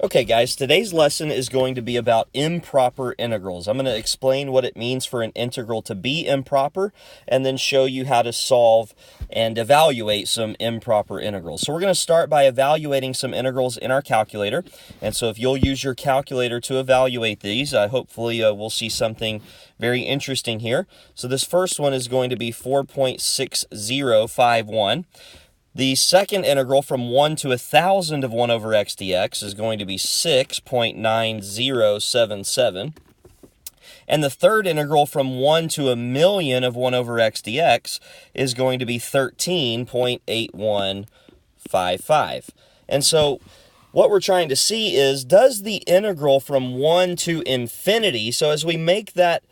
Okay guys, today's lesson is going to be about improper integrals. I'm going to explain what it means for an integral to be improper and then show you how to solve and evaluate some improper integrals. So we're going to start by evaluating some integrals in our calculator. And so if you'll use your calculator to evaluate these, hopefully we'll see something very interesting here. So this first one is going to be 4.6051. The second integral from 1 to 1,000 of 1 over x dx is going to be 6.9077. And the third integral from 1 to 1,000,000 of 1 over x dx is going to be 13.8155. And so what we're trying to see is, does the integral from 1 to infinity, so as we make that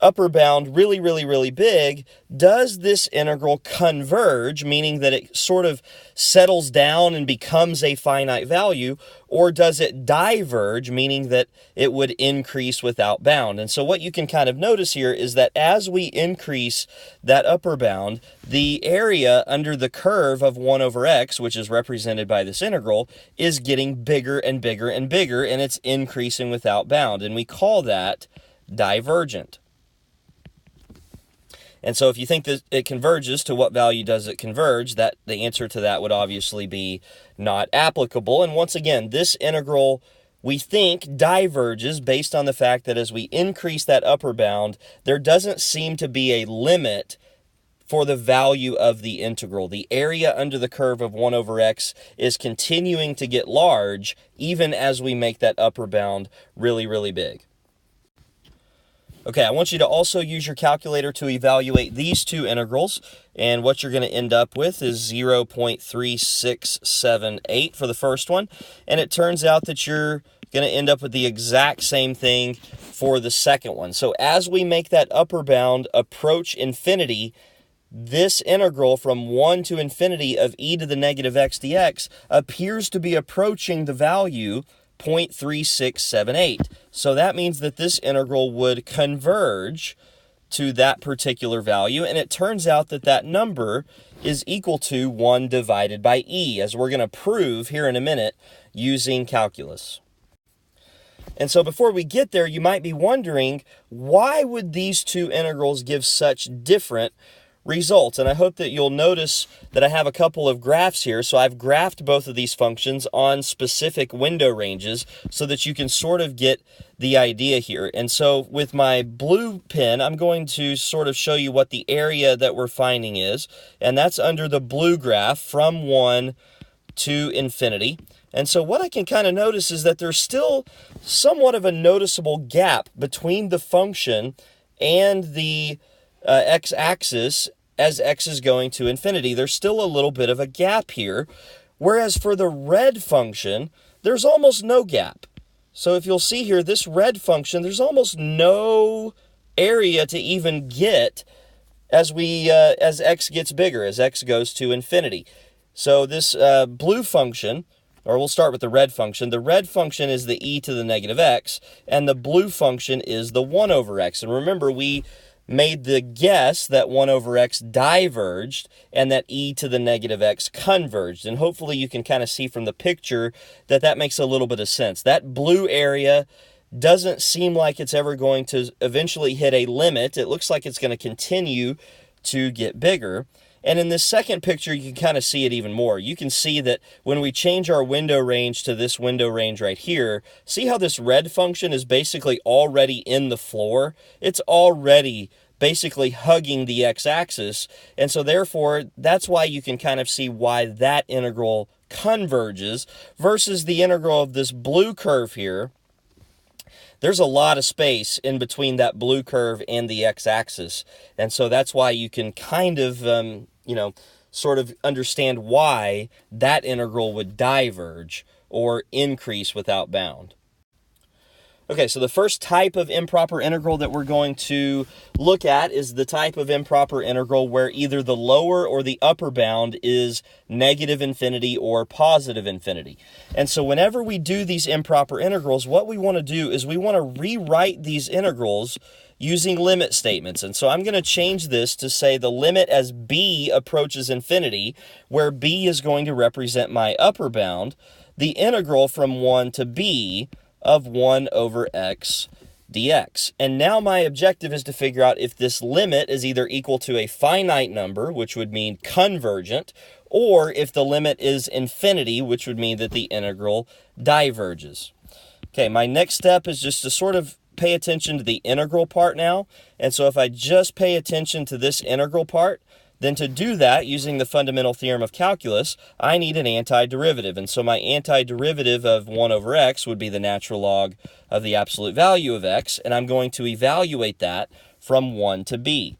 upper bound really big, does this integral converge, meaning that it sort of settles down and becomes a finite value, or does it diverge, meaning that it would increase without bound? And so what you can kind of notice here is that as we increase that upper bound, the area under the curve of 1 over x, which is represented by this integral, is getting bigger and bigger and bigger, and it's increasing without bound, and we call that divergent. And so if you think that it converges, to what value does it converge? That the answer to that would obviously be not applicable. And once again, this integral, we think, diverges based on the fact that as we increase that upper bound, there doesn't seem to be a limit for the value of the integral. The area under the curve of 1 over x is continuing to get large even as we make that upper bound really big. Okay, I want you to also use your calculator to evaluate these two integrals, and what you're going to end up with is 0.3678 for the first one, and it turns out that you're going to end up with the exact same thing for the second one. So as we make that upper bound approach infinity, this integral from 1 to infinity of e to the negative x dx appears to be approaching the value 0.3678. So that means that this integral would converge to that particular value, and it turns out that that number is equal to 1 divided by e, as we're going to prove here in a minute using calculus. And so before we get there, you might be wondering, why would these two integrals give such different results? And I hope that you'll notice that I have a couple of graphs here. So I've graphed both of these functions on specific window ranges so that you can sort of get the idea here. And so with my blue pen, I'm going to sort of show you what the area that we're finding is, and that's under the blue graph from 1 to infinity. And so what I can kind of notice is that there's still somewhat of a noticeable gap between the function and the x-axis as x is going to infinity. There's still a little bit of a gap here, whereas for the red function, there's almost no gap. So if you'll see here, this red function, there's almost no area to even get as x gets bigger, as x goes to infinity. So this blue function, or we'll start with the red function. The red function is the e to the negative x, and the blue function is the 1 over x. And remember, we made the guess that 1 over x diverged and that e to the negative x converged. And hopefully you can kind of see from the picture that that makes a little bit of sense. That blue area doesn't seem like it's ever going to eventually hit a limit. It looks like it's going to continue to get bigger. And in this second picture, you can kind of see it even more. You can see that when we change our window range to this window range right here, see how this red function is basically already in the floor? It's already basically hugging the x-axis, and so therefore, that's why you can kind of see why that integral converges versus the integral of this blue curve here. There's a lot of space in between that blue curve and the x-axis, and so that's why you can kind of, sort of understand why that integral would diverge or increase without bound. Okay, so the first type of improper integral that we're going to look at is the type of improper integral where either the lower or the upper bound is negative infinity or positive infinity. And so whenever we do these improper integrals, what we want to do is we want to rewrite these integrals using limit statements. And so I'm going to change this to say the limit as b approaches infinity, where b is going to represent my upper bound. the integral from 1 to b of 1 over x dx. And now my objective is to figure out if this limit is either equal to a finite number, which would mean convergent, or if the limit is infinity, which would mean that the integral diverges. Okay, my next step is just to sort of pay attention to the integral part now. And so if I just pay attention to this integral part, then to do that, using the fundamental theorem of calculus, I need an antiderivative. And so my antiderivative of 1 over x would be the natural log of the absolute value of x, and I'm going to evaluate that from 1 to b.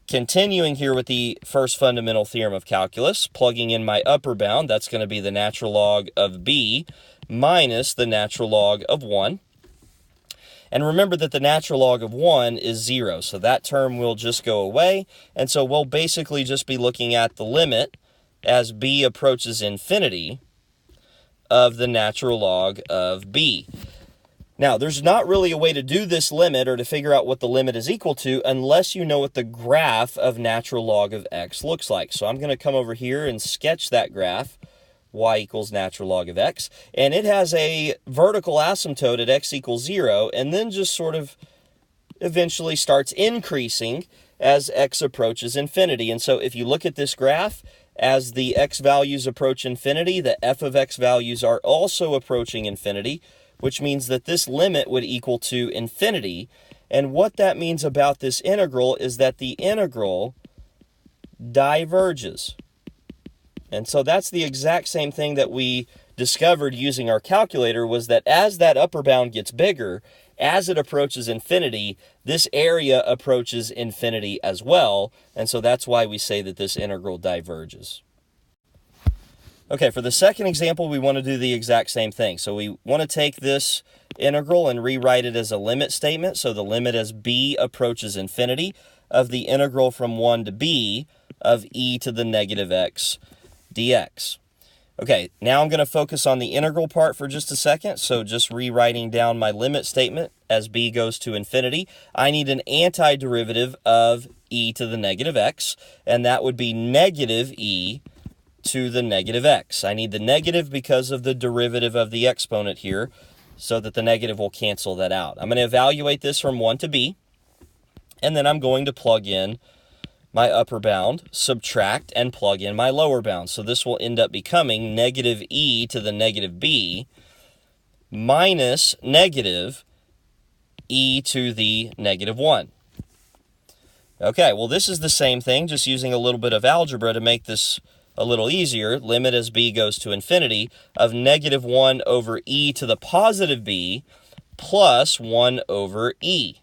Continuing here with the first fundamental theorem of calculus, plugging in my upper bound, that's going to be the natural log of b minus the natural log of 1. And remember that the natural log of 1 is 0, so that term will just go away. And so we'll basically just be looking at the limit as b approaches infinity of the natural log of b. Now, there's not really a way to do this limit or to figure out what the limit is equal to unless you know what the graph of natural log of x looks like. So I'm going to come over here and sketch that graph, y equals natural log of x, and it has a vertical asymptote at x equals 0, and then just sort of eventually starts increasing as x approaches infinity. And so if you look at this graph, as the x values approach infinity, the f of x values are also approaching infinity, which means that this limit would equal to infinity. And what that means about this integral is that the integral diverges. And so that's the exact same thing that we discovered using our calculator, was that as that upper bound gets bigger, as it approaches infinity, this area approaches infinity as well. And so that's why we say that this integral diverges. Okay, for the second example, we want to do the exact same thing. So we want to take this integral and rewrite it as a limit statement. So the limit as b approaches infinity of the integral from 1 to b of e to the negative x dx. Okay, now I'm going to focus on the integral part for just a second. So just rewriting down my limit statement as b goes to infinity, I need an antiderivative of e to the negative x, and that would be negative e to the negative x. I need the negative because of the derivative of the exponent here, so that the negative will cancel that out. I'm going to evaluate this from 1 to b, and then I'm going to plug in my upper bound, subtract, and plug in my lower bound. So this will end up becoming negative e to the negative b minus negative e to the negative 1. Okay, well this is the same thing, just using a little bit of algebra to make this a little easier. Limit as b goes to infinity of negative 1 over e to the positive b plus 1 over e.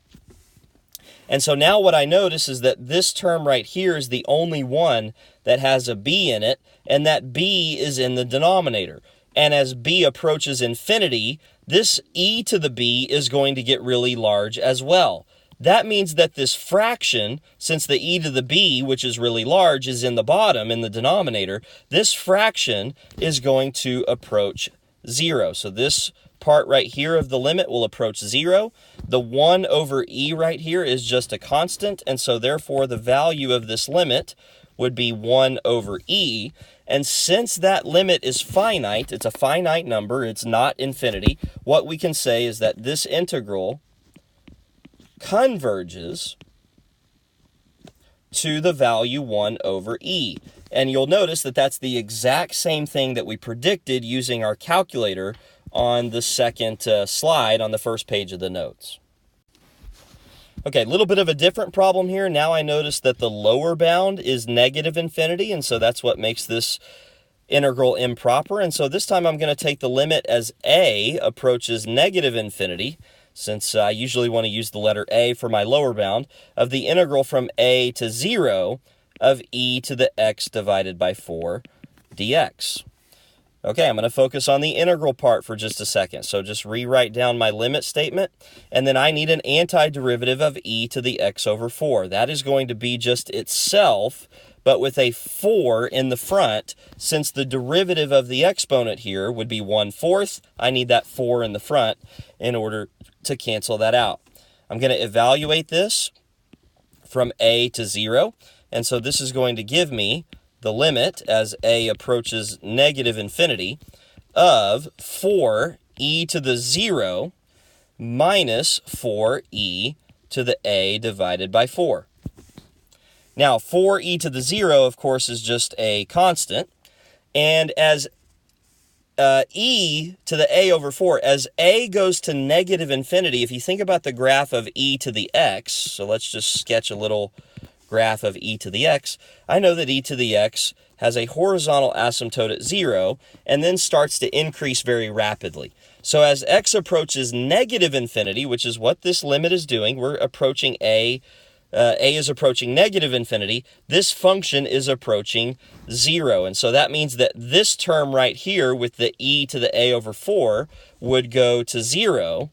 And so now what I notice is that this term right here is the only one that has a b in it, and that b is in the denominator. And as b approaches infinity, this e to the b is going to get really large as well. That means that this fraction, since the e to the b, which is really large, is in the bottom, in the denominator, this fraction is going to approach 0. So this part right here of the limit will approach 0. The 1 over e right here is just a constant, and so therefore the value of this limit would be 1 over e. And since that limit is finite, it's a finite number, it's not infinity, what we can say is that this integral converges to the value 1 over e. And you'll notice that that's the exact same thing that we predicted using our calculator on the second slide on the first page of the notes. Okay, a little bit of a different problem here. Now I notice that the lower bound is negative infinity, and so that's what makes this integral improper. And so this time I'm going to take the limit as a approaches negative infinity, since I usually want to use the letter a for my lower bound, of the integral from a to 0 of e to the x divided by 4 dx. Okay, I'm going to focus on the integral part for just a second. So just rewrite down my limit statement, and then I need an antiderivative of e to the x over 4. That is going to be just itself, but with a 4 in the front. Since the derivative of the exponent here would be 1/4, I need that 4 in the front in order to cancel that out. I'm going to evaluate this from a to 0, and so this is going to give me the limit as a approaches negative infinity of 4e to the 0 minus 4e to the a divided by 4. Now, 4e to the 0, of course, is just a constant. And as e to the a over 4, as a goes to negative infinity, if you think about the graph of e to the x, so let's just sketch a little graph of e to the x, I know that e to the x has a horizontal asymptote at 0 and then starts to increase very rapidly. So as x approaches negative infinity, which is what this limit is doing, we're approaching a is approaching negative infinity, this function is approaching 0. And so that means that this term right here with the e to the a over 4 would go to 0.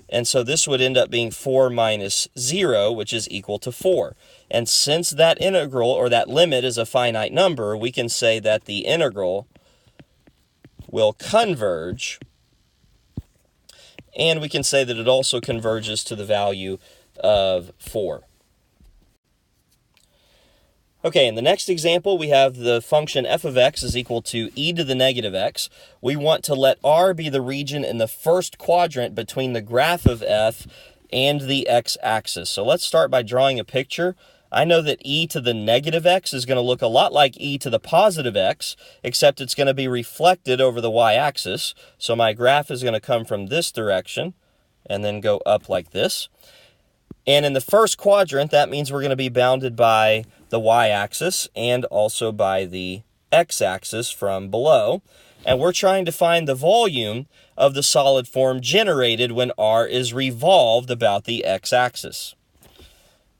And so this would end up being 4 minus 0, which is equal to 4. And since that integral, or that limit, is a finite number, we can say that the integral will converge. And we can say that it also converges to the value of 4. Okay, in the next example, we have the function f of x is equal to e to the negative x. We want to let R be the region in the first quadrant between the graph of f and the x-axis. So let's start by drawing a picture. I know that e to the negative x is going to look a lot like e to the positive x, except it's going to be reflected over the y-axis. So my graph is going to come from this direction and then go up like this. And in the first quadrant, that means we're going to be bounded by the y-axis and also by the x-axis from below. And we're trying to find the volume of the solid form generated when R is revolved about the x-axis.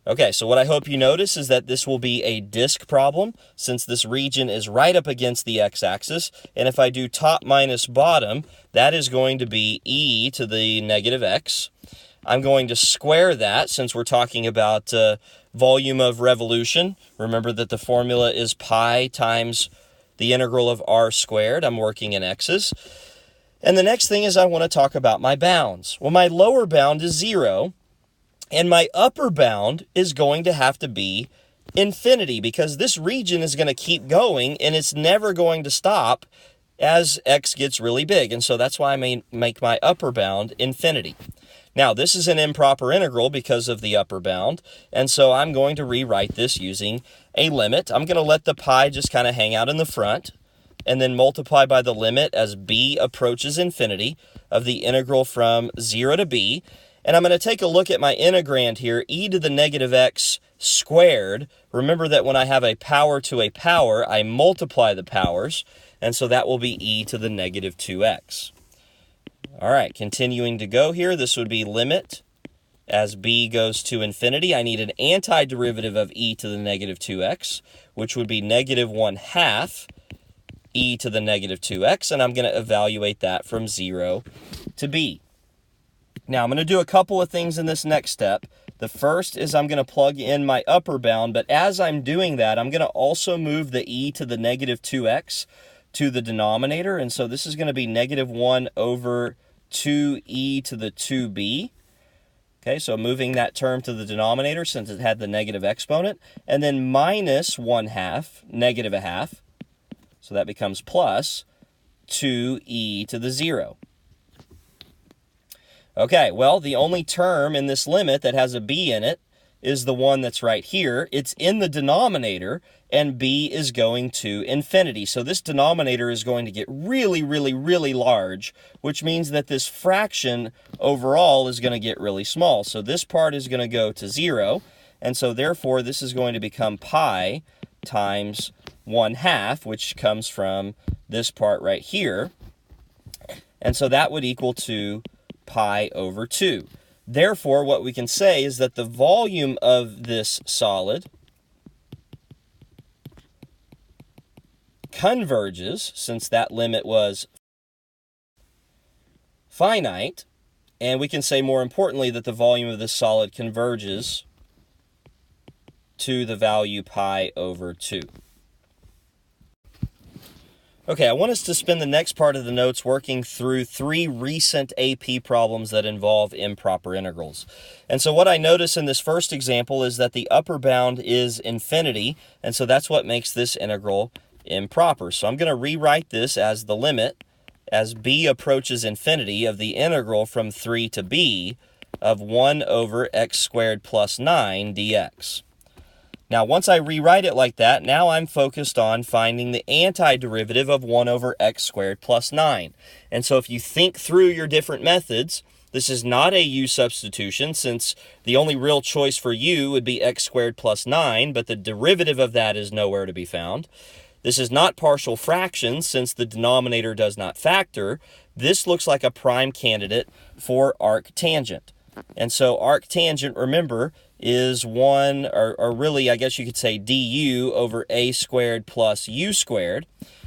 Okay, so what I hope you notice is that this will be a disk problem, since this region is right up against the x-axis. And if I do top minus bottom, that is going to be e to the negative x. I'm going to square that, since we're talking about volume of revolution. Remember that the formula is pi times the integral of r squared. I'm working in x's. And the next thing is I want to talk about my bounds. Well, my lower bound is 0, and my upper bound is going to have to be infinity, because this region is going to keep going, and it's never going to stop as x gets really big. And so that's why I make my upper bound infinity. Now, this is an improper integral because of the upper bound, and so I'm going to rewrite this using a limit. I'm going to let the pi just kind of hang out in the front, and then multiply by the limit as b approaches infinity of the integral from 0 to b. And I'm going to take a look at my integrand here, e to the negative x squared. Remember that when I have a power to a power, I multiply the powers, and so that will be e to the negative 2x. All right, continuing to go here, this would be limit as b goes to infinity. I need an antiderivative of e to the negative 2x, which would be negative 1/2 e to the negative 2x, and I'm going to evaluate that from 0 to b. Now, I'm going to do a couple of things in this next step. The first is I'm going to plug in my upper bound, but as I'm doing that, I'm going to also move the e to the negative 2x to the denominator, and so this is going to be negative 1 over 2e to the 2b. Okay, so moving that term to the denominator since it had the negative exponent, and then minus 1/2, negative 1/2, so that becomes plus 2e to the 0. Okay, well, the only term in this limit that has a b in it is the one that's right here. It's in the denominator, and b is going to infinity. So this denominator is going to get really, really, really large, which means that this fraction overall is going to get really small. So this part is going to go to 0, and so therefore this is going to become pi times 1/2, which comes from this part right here. And so that would equal to pi over 2. Therefore, what we can say is that the volume of this solid converges, since that limit was finite, and we can say more importantly that the volume of this solid converges to the value pi over 2. Okay, I want us to spend the next part of the notes working through 3 recent AP problems that involve improper integrals. And so what I notice in this first example is that the upper bound is infinity, and so that's what makes this integral improper. So I'm going to rewrite this as the limit as b approaches infinity of the integral from 3 to b of 1 over x squared plus 9 dx. Now, once I rewrite it like that, now I'm focused on finding the antiderivative of 1 over x squared plus 9. And so if you think through your different methods, this is not a u substitution, since the only real choice for u would be x squared plus 9, but the derivative of that is nowhere to be found. This is not partial fractions, since the denominator does not factor. This looks like a prime candidate for arctangent. And so arctangent, remember, is 1, or really, I guess you could say du over a squared plus u squared.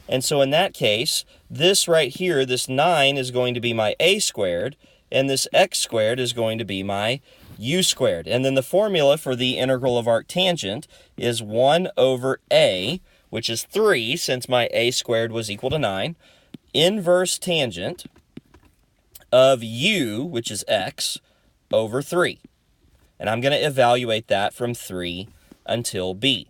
And so in that case, this right here, this 9 is going to be my a squared, and this x squared is going to be my u squared. And then the formula for the integral of arctangent is 1 over a, which is 3, since my a squared was equal to 9, inverse tangent of u, which is x, over 3. And I'm going to evaluate that from 3 until b.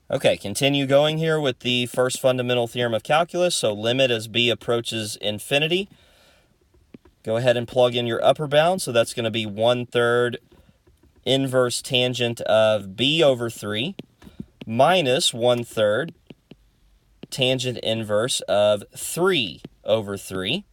Okay, continue going here with the first fundamental theorem of calculus. So limit as b approaches infinity. Go ahead and plug in your upper bound. So that's going to be 1/3 inverse tangent of b over 3 minus 1/3 tangent inverse of 3 over 3.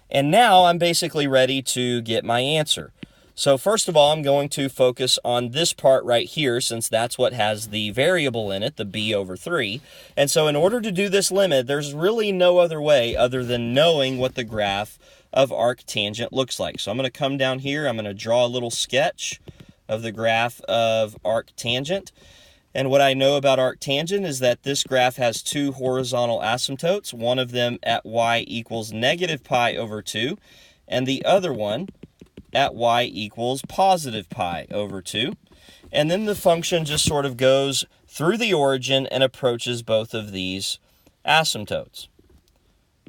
And now I'm basically ready to get my answer. So first of all, I'm going to focus on this part right here, since that's what has the variable in it, the b over 3. And so in order to do this limit, there's really no other way other than knowing what the graph of arctangent looks like. So I'm going to come down here, I'm going to draw a little sketch of the graph of arctangent. And what I know about arctangent is that this graph has two horizontal asymptotes, one of them at y equals negative pi over 2, and the other one at y equals positive pi over 2. And then the function just sort of goes through the origin and approaches both of these asymptotes.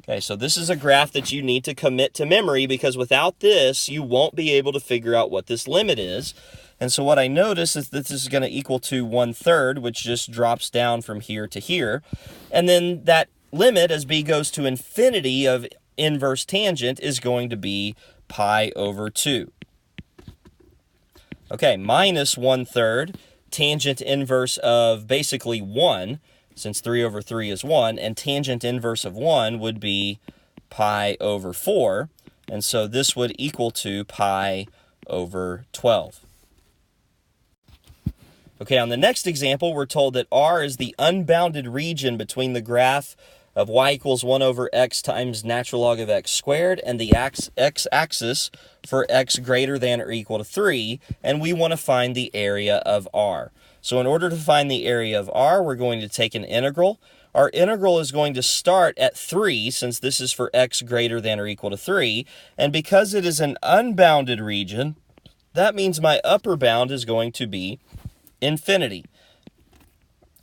Okay, so this is a graph that you need to commit to memory, because without this, you won't be able to figure out what this limit is. And so what I notice is that this is going to equal to 1/3, which just drops down from here to here. And then that limit, as b goes to infinity of inverse tangent, is going to be pi over 2. Okay, minus 1/3 tangent inverse of basically 1, since 3 over 3 is 1, and tangent inverse of 1 would be pi over 4, and so this would equal to pi over 12. Okay, on the next example, we're told that R is the unbounded region between the graph of y equals 1 over x times natural log of x squared and the x-axis for x greater than or equal to 3, and we want to find the area of R. So in order to find the area of R, we're going to take an integral. Our integral is going to start at 3, since this is for x greater than or equal to 3, and because it is an unbounded region, that means my upper bound is going to be infinity.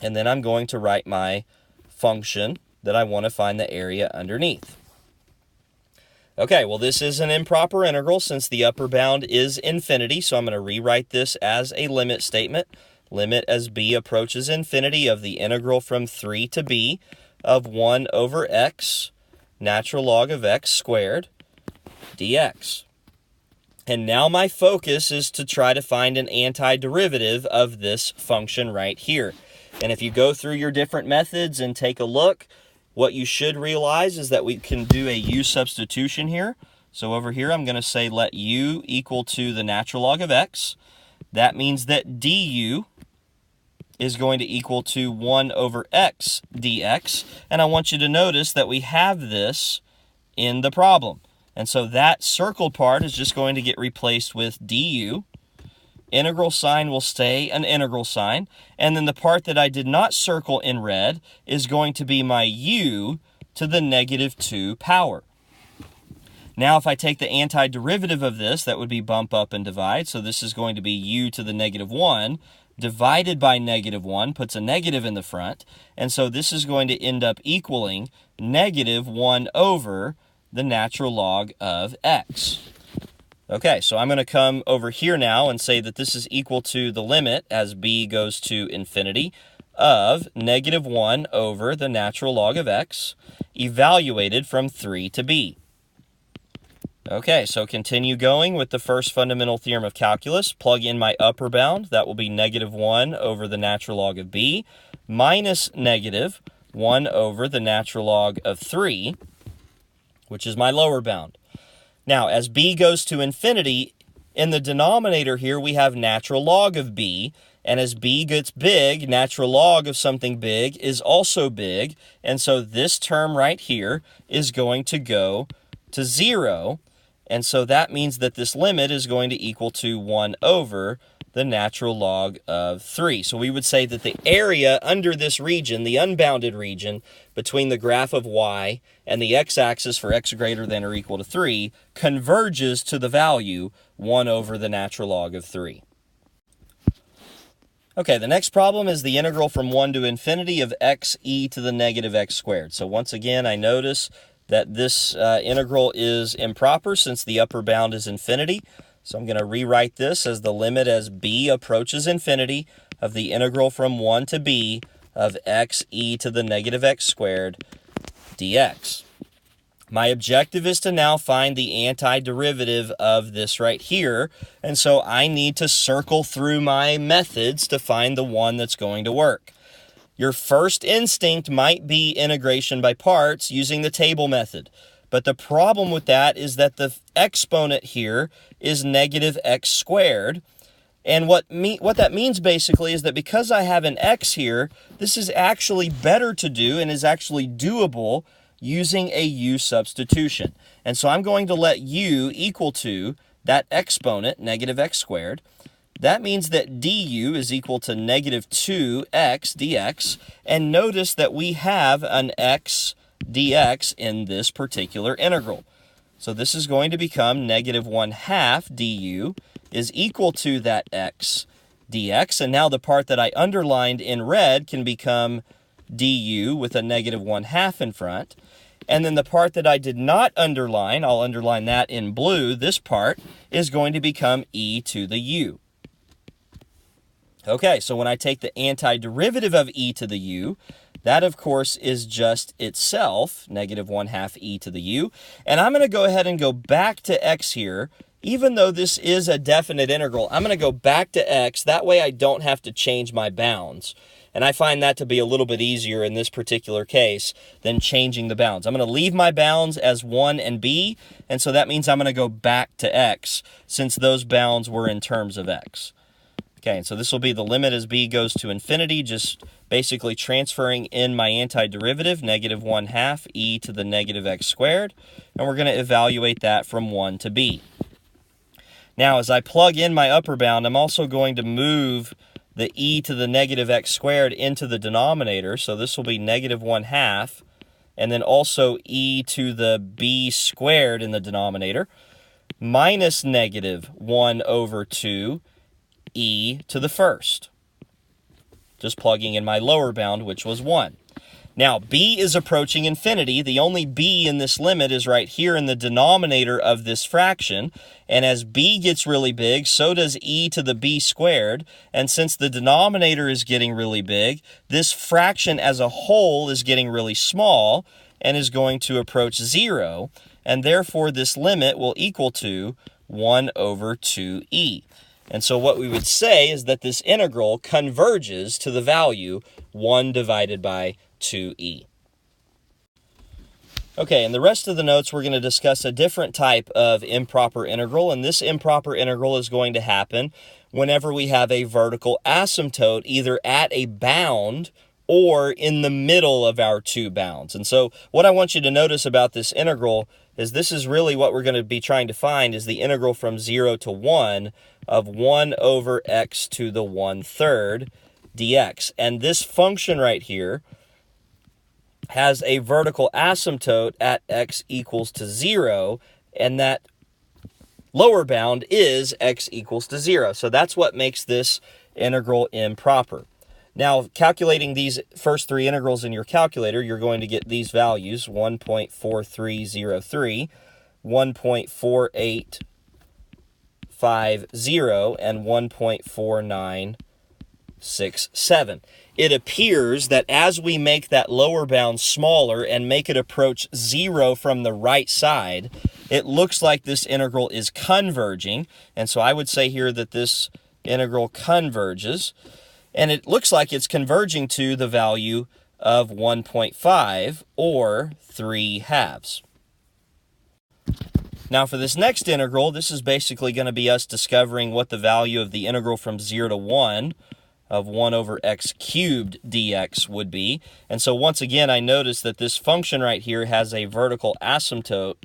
And then I'm going to write my function that I want to find the area underneath. Okay, well, this is an improper integral since the upper bound is infinity, so I'm going to rewrite this as a limit statement. Limit as b approaches infinity of the integral from 3 to b of 1 over x natural log of x squared dx. And now my focus is to try to find an antiderivative of this function right here. And if you go through your different methods and take a look, what you should realize is that we can do a u substitution here. So over here, I'm going to say let u equal to the natural log of x. That means that du is going to equal to 1 over x dx. And I want you to notice that we have this in the problem. And so that circled part is just going to get replaced with du. Integral sign will stay an integral sign. And then the part that I did not circle in red is going to be my u to the negative 2 power. Now if I take the antiderivative of this, that would be bump up and divide. So this is going to be u to the negative 1 divided by negative 1, puts a negative in the front. And so this is going to end up equaling negative 1 over the natural log of x. Okay, so I'm going to come over here now and say that this is equal to the limit as b goes to infinity of negative 1 over the natural log of x, evaluated from 3 to b. Okay, so continue going with the first fundamental theorem of calculus. Plug in my upper bound. That will be negative 1 over the natural log of b, minus negative 1 over the natural log of 3, which is my lower bound. Now, as b goes to infinity, in the denominator here we have natural log of b, and as b gets big, natural log of something big is also big, and so this term right here is going to go to 0, and so that means that this limit is going to equal to 1 over the natural log of 3. So we would say that the area under this region, the unbounded region, between the graph of y and the x-axis for x greater than or equal to 3, converges to the value 1 over the natural log of 3. Okay, the next problem is the integral from 1 to infinity of x e to the negative x squared. So once again, I notice that this integral is improper since the upper bound is infinity. So I'm going to rewrite this as the limit as b approaches infinity of the integral from 1 to b of x e to the negative x squared dx. My objective is to now find the antiderivative of this right here, and so I need to circle through my methods to find the one that's going to work. Your first instinct might be integration by parts using the table method. But the problem with that is that the exponent here is negative x squared. And what that means basically is that because I have an x here, this is actually better to do and is actually doable using a u substitution. And so I'm going to let u equal to that exponent, negative x squared. That means that du is equal to negative 2x dx. And notice that we have an x dx in this particular integral. So this is going to become negative 1/2 du is equal to that x dx. And now the part that I underlined in red can become du with a negative 1/2 in front. And then the part that I did not underline, I'll underline that in blue, this part is going to become e to the u. Okay, so when I take the antiderivative of e to the u, that, of course, is just itself, negative 1/2 e to the u. And I'm going to go ahead and go back to x here. Even though this is a definite integral, I'm going to go back to x. That way I don't have to change my bounds. And I find that to be a little bit easier in this particular case than changing the bounds. I'm going to leave my bounds as 1 and b, and so that means I'm going to go back to x since those bounds were in terms of x. Okay, and so this will be the limit as b goes to infinity, just basically transferring in my antiderivative, negative 1/2 e to the negative x squared, and we're going to evaluate that from 1 to b. Now, as I plug in my upper bound, I'm also going to move the e to the negative x squared into the denominator, so this will be negative 1/2, and then also e to the b squared in the denominator, minus negative 1 over 2 e to the first. Just plugging in my lower bound, which was 1. Now, b is approaching infinity. The only b in this limit is right here in the denominator of this fraction. And as b gets really big, so does e to the b squared. And since the denominator is getting really big, this fraction as a whole is getting really small and is going to approach 0. And therefore, this limit will equal to 1 over 2e. And so what we would say is that this integral converges to the value 1 divided by 2e. Okay, in the rest of the notes, we're going to discuss a different type of improper integral, and this improper integral is going to happen whenever we have a vertical asymptote, either at a bound or in the middle of our two bounds. And so what I want you to notice about this integral is this is really what we're going to be trying to find is the integral from 0 to 1 of 1 over x to the 1/3 dx. And this function right here has a vertical asymptote at x equals to 0, and that lower bound is x equals to 0. So that's what makes this integral improper. Now, calculating these first three integrals in your calculator, you're going to get these values, 1.4303, 1.4850, and 1.49 6, 7. It appears that as we make that lower bound smaller and make it approach 0 from the right side, it looks like this integral is converging. And so I would say here that this integral converges. And it looks like it's converging to the value of 1.5 or 3/2. Now for this next integral, this is basically going to be us discovering what the value of the integral from 0 to 1 of 1 over x cubed dx would be. And so once again, I notice that this function right here has a vertical asymptote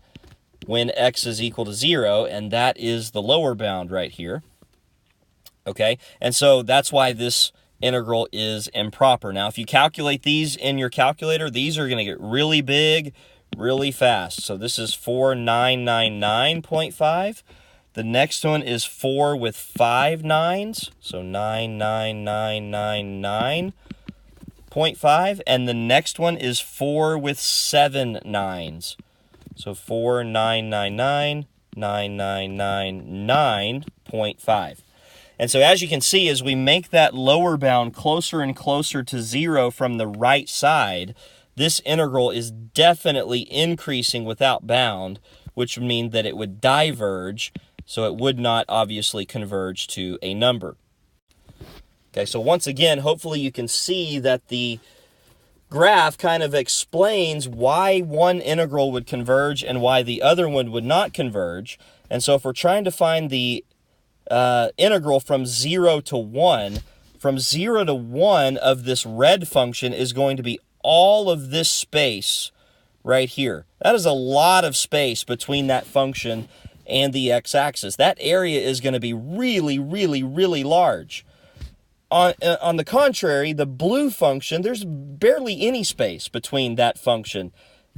when x is equal to 0, and that is the lower bound right here. Okay, and so that's why this integral is improper. Now, if you calculate these in your calculator, these are going to get really big, really fast. So this is 4999.5. The next one is 4 with 5 nines, so 99999.5. And the next one is 4 with 7 nines, so 4999999.5. And so as you can see, as we make that lower bound closer and closer to 0 from the right side, this integral is definitely increasing without bound, which would mean that it would diverge, so it would not obviously converge to a number. Okay, so once again, hopefully you can see that the graph kind of explains why one integral would converge and why the other one would not converge. And so if we're trying to find the integral from 0 to 1, from 0 to 1 of this red function is going to be all of this space right here. That is a lot of space between that function and the x-axis. That area is going to be really, really, really large. On the contrary, the blue function, there's barely any space between that function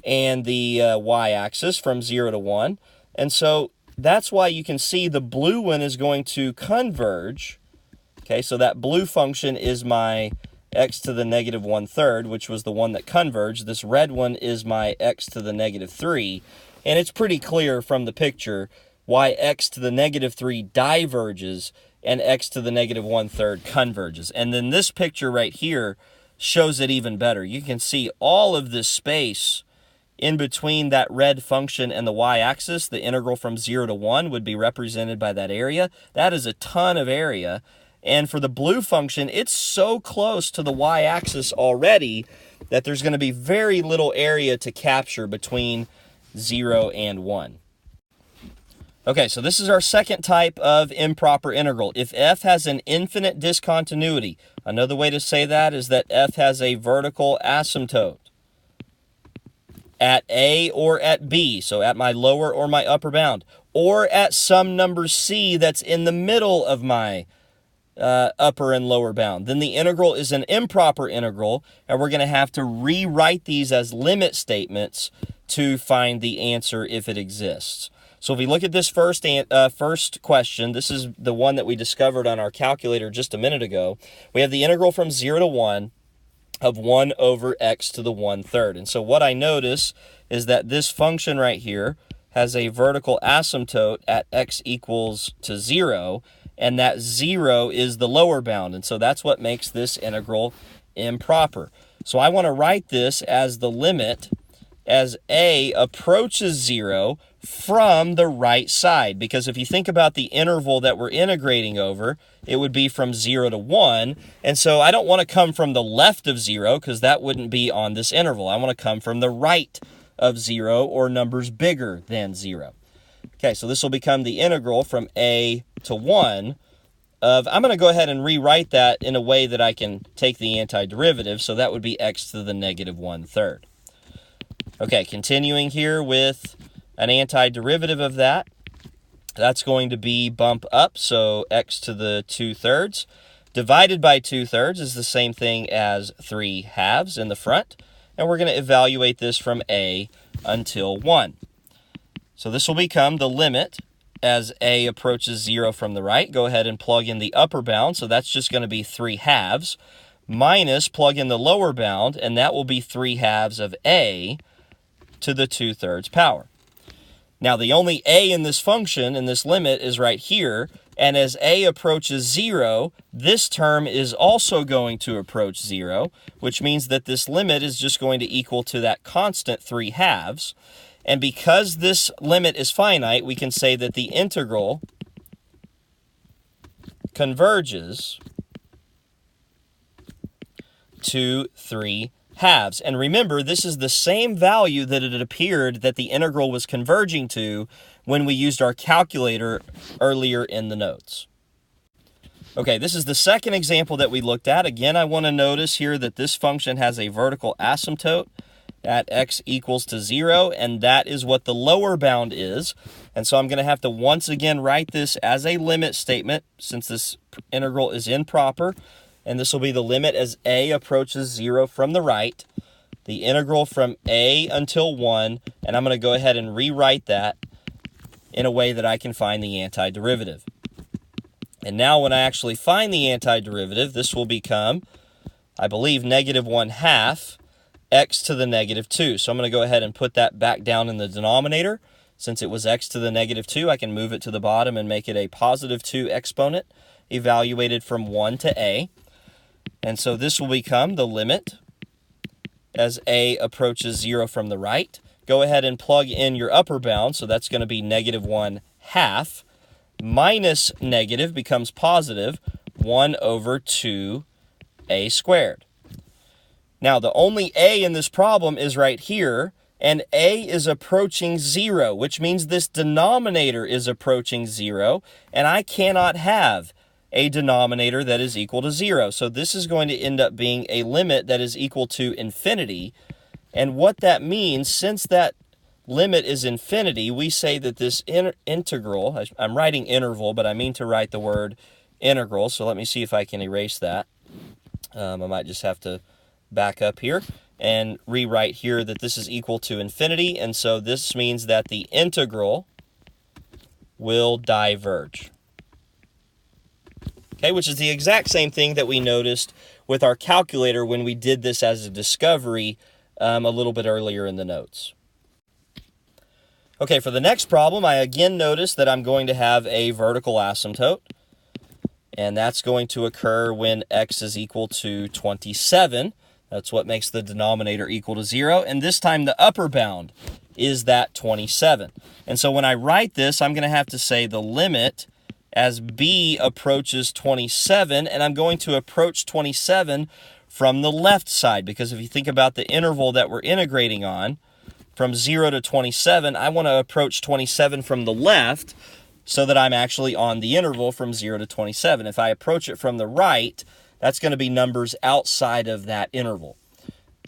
and the y-axis from 0 to 1. And so that's why you can see the blue one is going to converge. Okay, so that blue function is my x to the negative 1/3, which was the one that converged. This red one is my x to the negative 3. And it's pretty clear from the picture why x to the negative 3 diverges and x to the negative 1/3 converges. And then this picture right here shows it even better. You can see all of this space in between that red function and the y-axis. The integral from 0 to 1 would be represented by that area. That is a ton of area. And for the blue function, it's so close to the y-axis already that there's going to be very little area to capture between 0 and 1. Okay, so this is our second type of improper integral. If f has an infinite discontinuity, another way to say that is that f has a vertical asymptote at a or at b, so at my lower or my upper bound, or at some number c that's in the middle of my upper and lower bound, then the integral is an improper integral, and we're going to have to rewrite these as limit statements to find the answer if it exists. So if we look at this first question, this is the one that we discovered on our calculator just a minute ago. We have the integral from 0 to 1 of 1 over x to the 1/3. And so what I notice is that this function right here has a vertical asymptote at x equals to 0, and that 0 is the lower bound. And so that's what makes this integral improper. So I want to write this as the limit as a approaches 0 from the right side. Because if you think about the interval that we're integrating over, it would be from 0 to 1. And so I don't want to come from the left of 0 because that wouldn't be on this interval. I want to come from the right of 0 or numbers bigger than 0. Okay, so this will become the integral from a to 1 of, I'm going to go ahead and rewrite that in a way that I can take the antiderivative, so that would be x to the negative 1/3. Okay, continuing here with an antiderivative of that, that's going to be bump up, so x to the 2/3 divided by 2/3 is the same thing as 3/2 in the front, and we're going to evaluate this from a until 1. So this will become the limit as a approaches 0 from the right. Go ahead and plug in the upper bound, so that's just going to be 3/2, minus plug in the lower bound, and that will be 3/2 of a to the 2/3 power. Now the only a in this function, in this limit, is right here, And as a approaches 0, this term is also going to approach 0, which means that this limit is just going to equal to that constant 3/2. And because this limit is finite, we can say that the integral converges to 3/2. And remember, this is the same value that it appeared that the integral was converging to when we used our calculator earlier in the notes. Okay, this is the second example that we looked at. Again, I want to notice here that this function has a vertical asymptote at x equals to 0, and that is what the lower bound is. And so I'm going to have to once again write this as a limit statement since this integral is improper. And this will be the limit as a approaches 0 from the right, the integral from a until 1, and I'm going to go ahead and rewrite that in a way that I can find the antiderivative. And now when I actually find the antiderivative, this will become, I believe, -1/2 x to the -2. So I'm going to go ahead and put that back down in the denominator. Since it was x to the -2, I can move it to the bottom and make it a +2 exponent evaluated from 1 to a. And so this will become the limit as a approaches 0 from the right. Go ahead and plug in your upper bound, so that's going to be -1/2. Minus negative becomes positive, 1 over 2a squared. Now, the only a in this problem is right here, and a is approaching 0, which means this denominator is approaching 0, and I cannot have a denominator that is equal to 0. So this is going to end up being a limit that is equal to infinity. And what that means, since that limit is infinity, we say that this integral, I'm writing interval, but I mean to write the word integral. So let me see if I can erase that. I might just have to back up here and rewrite here that this is equal to infinity. And so this means that the integral will diverge. Okay, which is the exact same thing that we noticed with our calculator when we did this as a discovery a little bit earlier in the notes. Okay, for the next problem, I again notice that I'm going to have a vertical asymptote, and that's going to occur when x is equal to 27. That's what makes the denominator equal to 0, and this time the upper bound is that 27. And so when I write this, I'm going to have to say the limit as b approaches 27, and I'm going to approach 27 from the left side, because if you think about the interval that we're integrating on, from 0 to 27, I want to approach 27 from the left so that I'm actually on the interval from 0 to 27. If I approach it from the right, that's going to be numbers outside of that interval.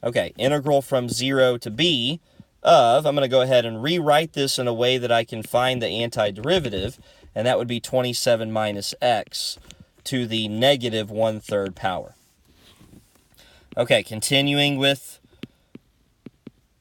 Okay, integral from 0 to b of, I'm going to go ahead and rewrite this in a way that I can find the antiderivative, and that would be 27 minus x to the -1/3 power. Okay, continuing with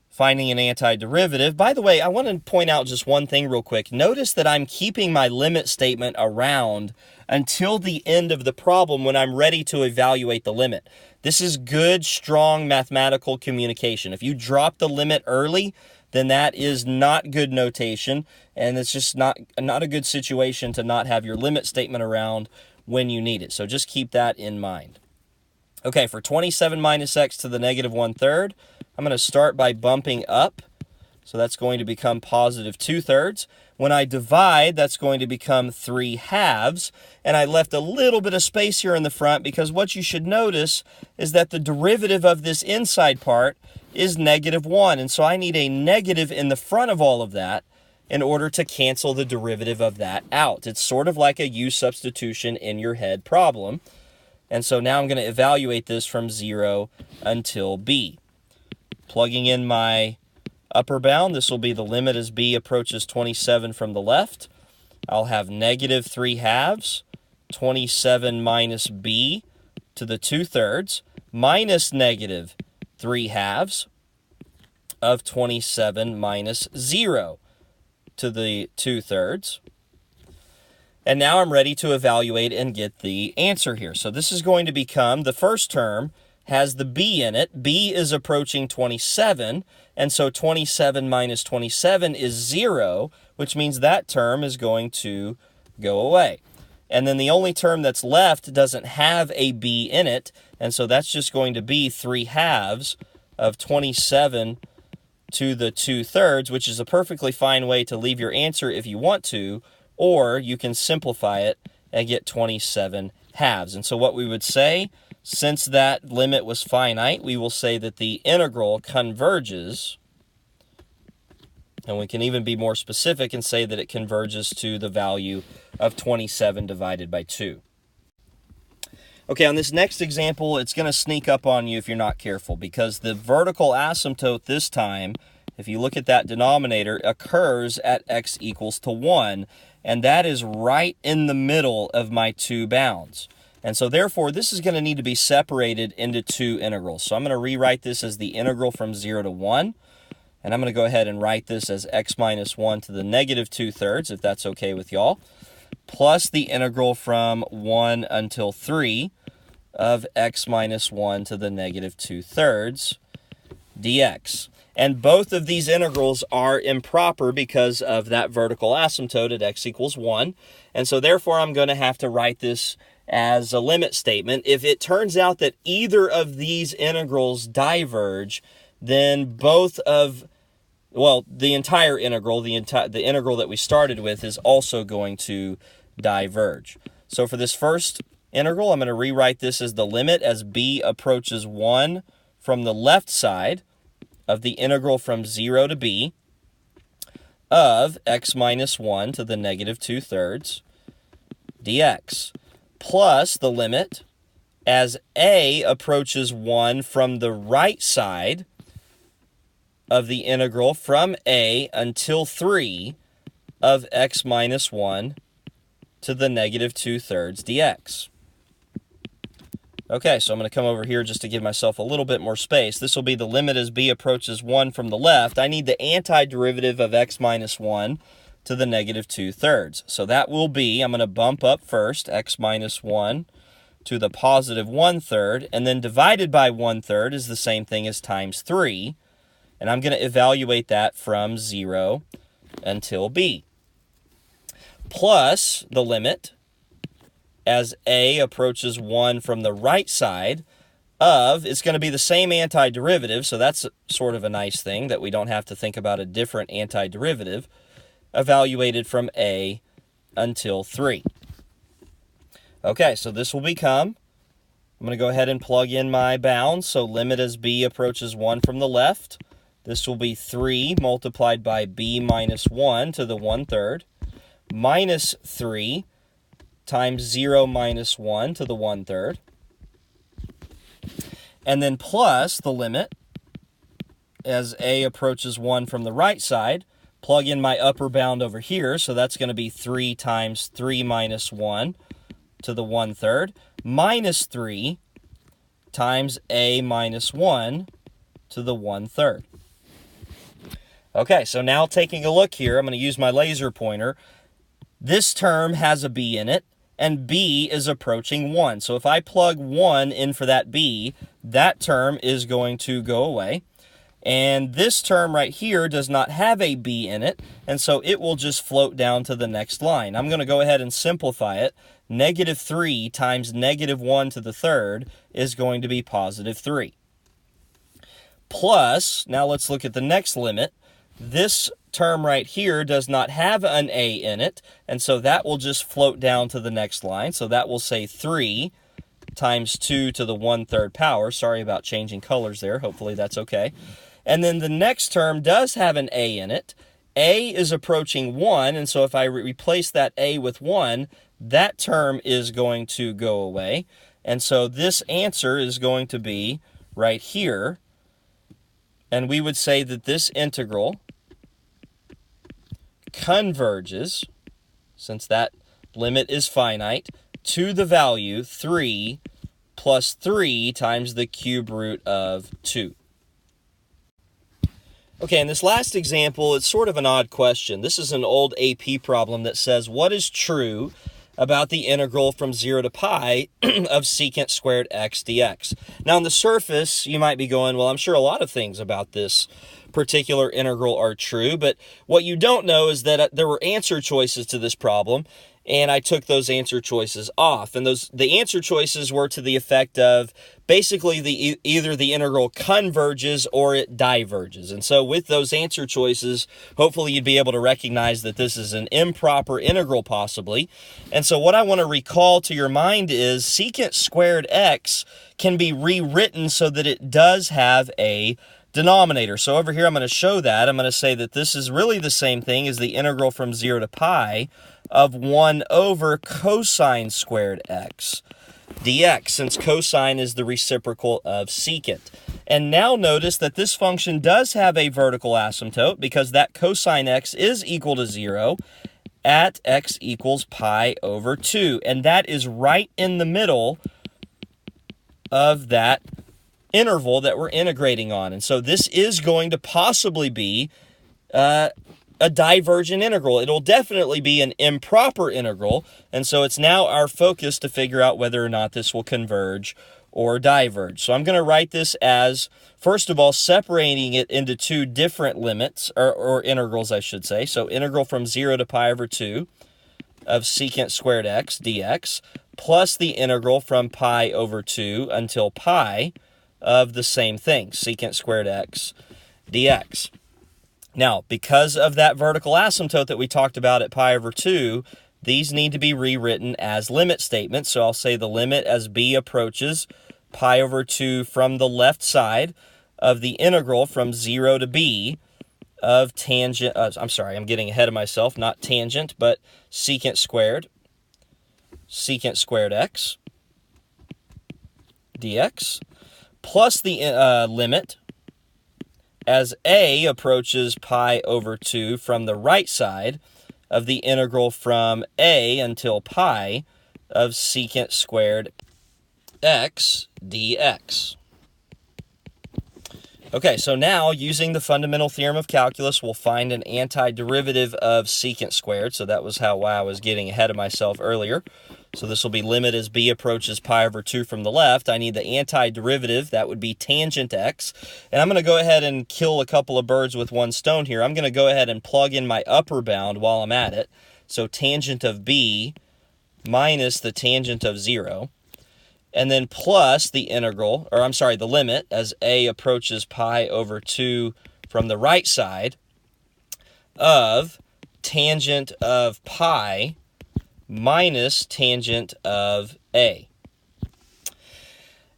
finding an antiderivative. By the way, I want to point out just one thing real quick. Notice that I'm keeping my limit statement around until the end of the problem when I'm ready to evaluate the limit. This is good, strong mathematical communication. If you drop the limit early, then that is not good notation, and it's just not a good situation to not have your limit statement around when you need it. So just keep that in mind. Okay, for 27 minus x to the -1/3, I'm going to start by bumping up. So that's going to become +2/3. When I divide, that's going to become 3/2. And I left a little bit of space here in the front because what you should notice is that the derivative of this inside part is -1. And so I need a negative in the front of all of that in order to cancel the derivative of that out. It's sort of like a U substitution in your head problem. And so now I'm going to evaluate this from 0 until b. Plugging in my upper bound, this will be the limit as b approaches 27 from the left. I'll have -3/2, 27 minus b to the 2/3, minus -3/2 of 27 minus 0 to the 2/3. And now I'm ready to evaluate and get the answer here. So this is going to become, the first term has the b in it. b is approaching 27, and so 27 minus 27 is 0, which means that term is going to go away. And then the only term that's left doesn't have a b in it, and so that's just going to be 3/2 of 27 to the 2/3, which is a perfectly fine way to leave your answer if you want to, or you can simplify it and get 27/2. And so what we would say, since that limit was finite, we will say that the integral converges, and we can even be more specific and say that it converges to the value of 27 divided by 2. Okay, on this next example, it's going to sneak up on you if you're not careful, because the vertical asymptote this time, if you look at that denominator, occurs at x equals to 1, and that is right in the middle of my two bounds. And so therefore, this is going to need to be separated into two integrals. So I'm going to rewrite this as the integral from 0 to 1, and I'm going to go ahead and write this as x minus 1 to the negative 2/3, if that's okay with y'all, plus the integral from 1 until 3 of x minus 1 to the negative 2/3 dx. And both of these integrals are improper because of that vertical asymptote at x equals 1. And so therefore, I'm going to have to write this as a limit statement. If it turns out that either of these integrals diverge, then both of, well, the entire integral, the integral that we started with, is also going to diverge. So for this first integral, I'm going to rewrite this as the limit as b approaches 1 from the left side of the integral from 0 to b of x minus 1 to the negative 2/3 dx, plus the limit as a approaches 1 from the right side of the integral from a until 3 of x minus 1 to the negative 2/3 dx. Okay, so I'm going to come over here just to give myself a little bit more space. This will be the limit as b approaches 1 from the left. I need the antiderivative of x minus 1 to the negative 2/3. So that will be, I'm going to bump up first, x minus 1 to the positive 1/3, and then divided by 1/3 is the same thing as times 3. And I'm going to evaluate that from 0 until b. Plus the limit as a approaches 1 from the right side of, it's going to be the same antiderivative, so that's sort of a nice thing that we don't have to think about a different antiderivative, evaluated from a until 3. Okay, so this will become, I'm going to go ahead and plug in my bounds, so limit as b approaches 1 from the left. This will be 3 multiplied by b minus 1 to the 1/3, minus 3 times 0 minus 1 to the 1/3, and then plus the limit as a approaches 1 from the right side. Plug in my upper bound over here, so that's going to be 3 times 3 minus 1 to the 1/3, minus 3 times a minus 1 to the 1/3. Okay, so now taking a look here, I'm going to use my laser pointer. This term has a b in it, and b is approaching 1. So if I plug 1 in for that b, that term is going to go away. And this term right here does not have a b in it, and so it will just float down to the next line. I'm going to go ahead and simplify it. Negative 3 times negative 1 to the 3rd is going to be positive 3. Plus, now let's look at the next limit. This term right here does not have an a in it, and so that will just float down to the next line. So that will say 3 times 2 to the 1/3 power. Sorry about changing colors there. Hopefully that's okay. And then the next term does have an a in it. A is approaching 1, and so if I replace that a with 1, that term is going to go away. And so this answer is going to be right here. And we would say that this integral converges, since that limit is finite, to the value 3 plus 3 times the cube root of 2. Okay, in this last example, it's sort of an odd question. This is an old AP problem that says, what is true about the integral from 0 to pi of secant squared x dx? Now, on the surface, you might be going, well, I'm sure a lot of things about this particular integral are true. But what you don't know is that there were answer choices to this problem, and I took those answer choices off. And the answer choices were to the effect of basically either the integral converges or it diverges. And so with those answer choices, hopefully you'd be able to recognize that this is an improper integral possibly. And so what I want to recall to your mind is secant squared x can be rewritten so that it does have a denominator. So over here I'm going to show that. I'm going to say that this is really the same thing as the integral from 0 to pi of 1 over cosine squared x dx, since cosine is the reciprocal of secant. And now notice that this function does have a vertical asymptote because that cosine x is equal to 0 at x equals pi over 2. And that is right in the middle of that interval that we're integrating on. And so this is going to possibly be a divergent integral. It'll definitely be an improper integral, and so it's now our focus to figure out whether or not this will converge or diverge. So I'm going to write this as, first of all, separating it into two different limits, or integrals, I should say. So integral from 0 to pi over 2 of secant squared x dx, plus the integral from pi over 2 until pi of the same thing, secant squared x dx. Now, because of that vertical asymptote that we talked about at pi over 2, these need to be rewritten as limit statements. So I'll say the limit as b approaches pi over 2 from the left side of the integral from 0 to b of tangent, I'm sorry, I'm getting ahead of myself, not tangent, but secant squared x dx, plus the limit as a approaches pi over 2 from the right side of the integral from a until pi of secant squared x dx. Okay, so now using the fundamental theorem of calculus, we'll find an antiderivative of secant squared. So that was why I was getting ahead of myself earlier. So this will be limit as b approaches pi over 2 from the left. I need the antiderivative. That would be tangent x. And I'm going to go ahead and kill a couple of birds with one stone here. I'm going to go ahead and plug in my upper bound while I'm at it. So tangent of b minus the tangent of 0. And then plus the integral, or I'm sorry, the limit as a approaches pi over 2 from the right side of tangent of pi minus tangent of a.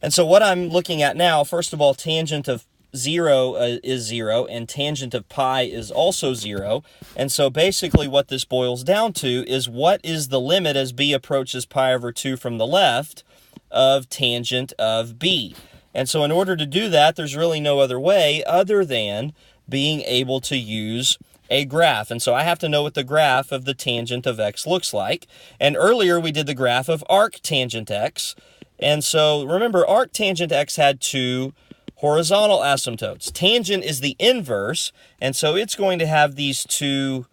And so what I'm looking at now, first of all, tangent of 0 is 0, and tangent of pi is also 0. And so basically what this boils down to is what is the limit as b approaches pi over 2 from the left of tangent of b. And so in order to do that, there's really no other way other than being able to use a graph. And so I have to know what the graph of the tangent of x looks like. And earlier we did the graph of arctangent x. And so remember, arctangent x had two horizontal asymptotes. Tangent is the inverse, and so it's going to have these two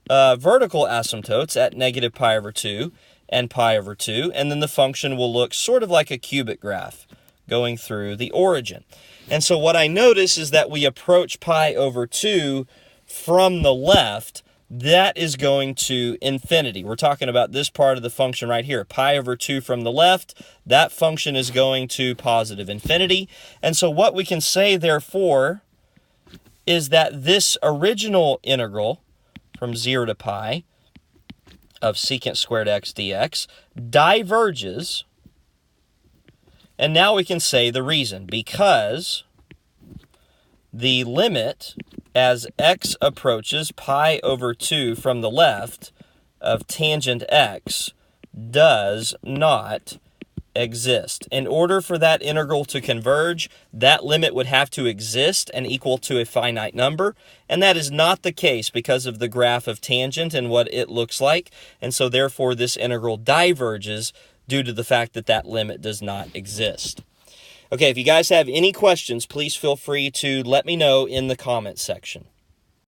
vertical asymptotes at negative pi over 2 and pi over 2. And then the function will look sort of like a cubic graph going through the origin. And so what I notice is that we approach pi over 2 from the left. That is going to infinity. We're talking about this part of the function right here. Pi over 2 from the left, that function is going to positive infinity. And so what we can say, therefore, is that this original integral from 0 to pi of secant squared x dx diverges. And now we can say the reason, because the limit as x approaches pi over 2 from the left of tangent x does not exist. In order for that integral to converge, that limit would have to exist and equal to a finite number, and that is not the case because of the graph of tangent and what it looks like, and so therefore this integral diverges due to the fact that that limit does not exist. Okay, if you guys have any questions, please feel free to let me know in the comments section.